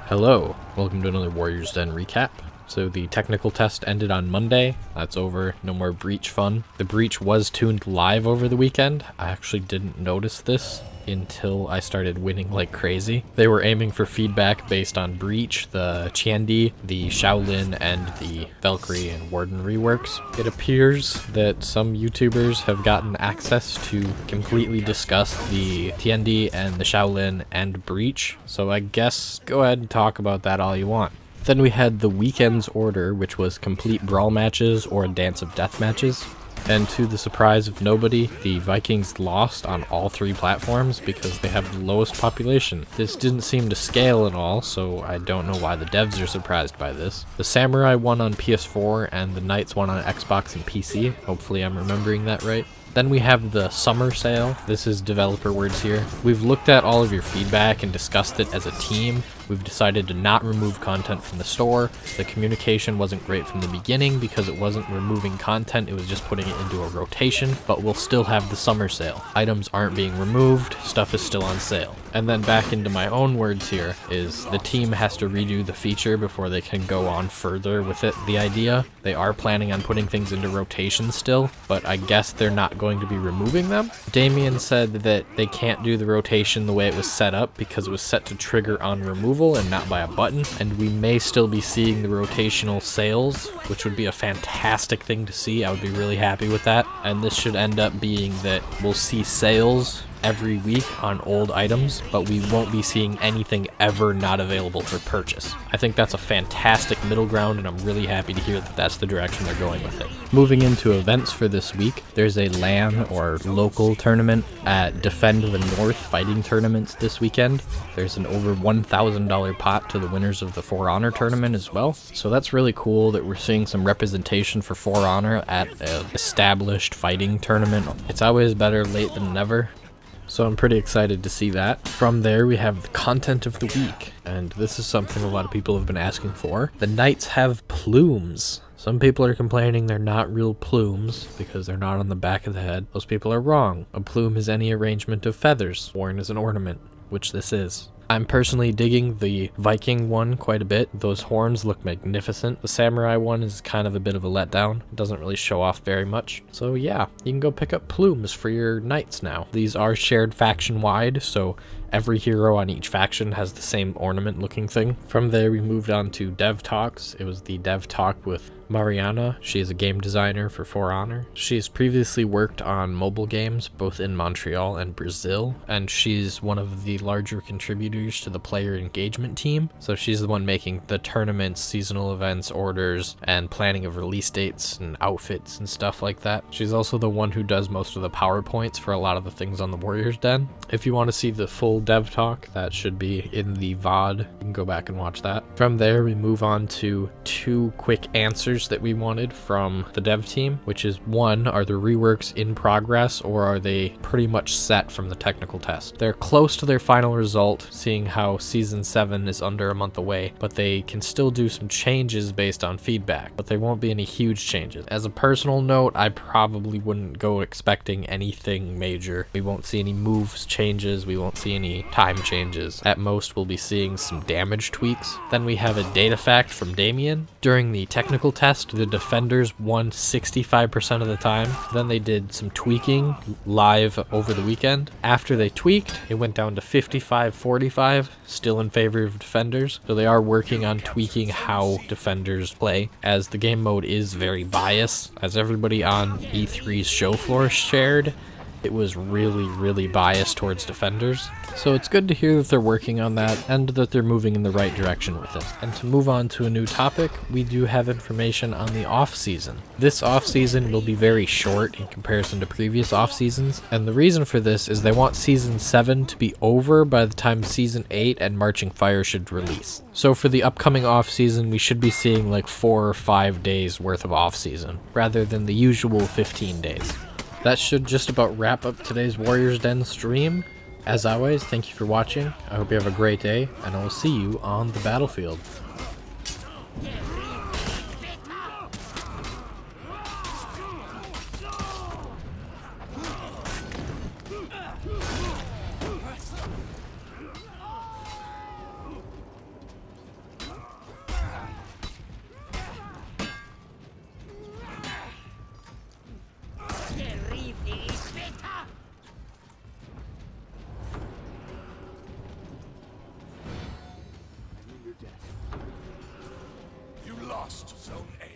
Hello, welcome to another Warriors Den recap. So the technical test ended on Monday. That's over, no more breach fun. The breach was tuned live over the weekend. I actually didn't notice this until I started winning like crazy. They were aiming for feedback based on breach, the Tiandi, the Shaolin, and the Valkyrie and Warden reworks. It appears that some YouTubers have gotten access to completely discuss the Tiandi and the Shaolin and breach. So I guess go ahead and talk about that all you want. Then we had the weekend's order, which was complete brawl matches or dance of death matches. And to the surprise of nobody, the Vikings lost on all three platforms because they have the lowest population. This didn't seem to scale at all, so I don't know why the devs are surprised by this. The Samurai won on PS4 and the Knights won on Xbox and PC. Hopefully I'm remembering that right. Then we have the summer sale. This is developer words here. We've looked at all of your feedback and discussed it as a team. We've decided to not remove content from the store. The communication wasn't great from the beginning because it wasn't removing content, it was just putting it into a rotation, but we'll still have the summer sale. Items aren't being removed, stuff is still on sale. And then back into my own words here is the team has to redo the feature before they can go on further with it. The idea, they are planning on putting things into rotation still, but I guess they're not going to be removing them. Damien said that they can't do the rotation the way it was set up because it was set to trigger on removal and not by a button, and we may still be seeing the rotational sales, which would be a fantastic thing to see. I would be really happy with that, and this should end up being that we'll see sales every week on old items, but we won't be seeing anything ever not available for purchase. I think that's a fantastic middle ground, and I'm really happy to hear that that's the direction they're going with it. Moving into events for this week, there's a LAN or local tournament at Defend the North fighting tournaments this weekend. There's an over $1,000 pot to the winners of the For Honor tournament as well. So that's really cool that we're seeing some representation for For Honor at an established fighting tournament. It's always better late than never. So I'm pretty excited to see that. From there, we have the content of the week, and this is something a lot of people have been asking for. The Knights have plumes. Some people are complaining they're not real plumes because they're not on the back of the head. Those people are wrong. A plume is any arrangement of feathers worn as an ornament, which this is. I'm personally digging the Viking one quite a bit. Those horns look magnificent. The Samurai one is kind of a bit of a letdown. It doesn't really show off very much. So yeah, you can go pick up plumes for your knights now. These are shared faction-wide, so every hero on each faction has the same ornament looking thing. From there, we moved on to Dev Talks. It was the Dev Talk with Mariana. She is a game designer for For Honor. She's previously worked on mobile games, both in Montreal and Brazil, and she's one of the larger contributors to the player engagement team. So she's the one making the tournaments, seasonal events, orders, and planning of release dates and outfits and stuff like that. She's also the one who does most of the PowerPoints for a lot of the things on the Warriors Den. If you want to see the full Dev Talk, that should be in the VOD. You can go back and watch that. From there, we move on to two quick answers that we wanted from the dev team, which is one, are the reworks in progress or are they pretty much set from the technical test? They're close to their final result, seeing how season 7 is under a month away, but they can still do some changes based on feedback, but there won't be any huge changes. As a personal note, I probably wouldn't go expecting anything major. We won't see any moves changes, we won't see any time changes. At most, we'll be seeing some damage tweaks. Then we have a data fact from Damien. During the technical test, the defenders won 65% of the time. Then they did some tweaking live over the weekend. After they tweaked, it went down to 55-45, still in favor of defenders. So they are working on tweaking how defenders play, as the game mode is very biased. As everybody on E3's show floor shared, it was really biased towards defenders. So it's good to hear that they're working on that and that they're moving in the right direction with it. And to move on to a new topic, we do have information on the off-season. This off-season will be very short in comparison to previous off-seasons, and the reason for this is they want Season 7 to be over by the time Season 8 and Marching Fire should release. So for the upcoming off-season, we should be seeing like 4 or 5 days worth of off-season, rather than the usual 15 days. That should just about wrap up today's Warriors Den stream. As always, thank you for watching. I hope you have a great day, and I will see you on the battlefield. death. You lost Zone A.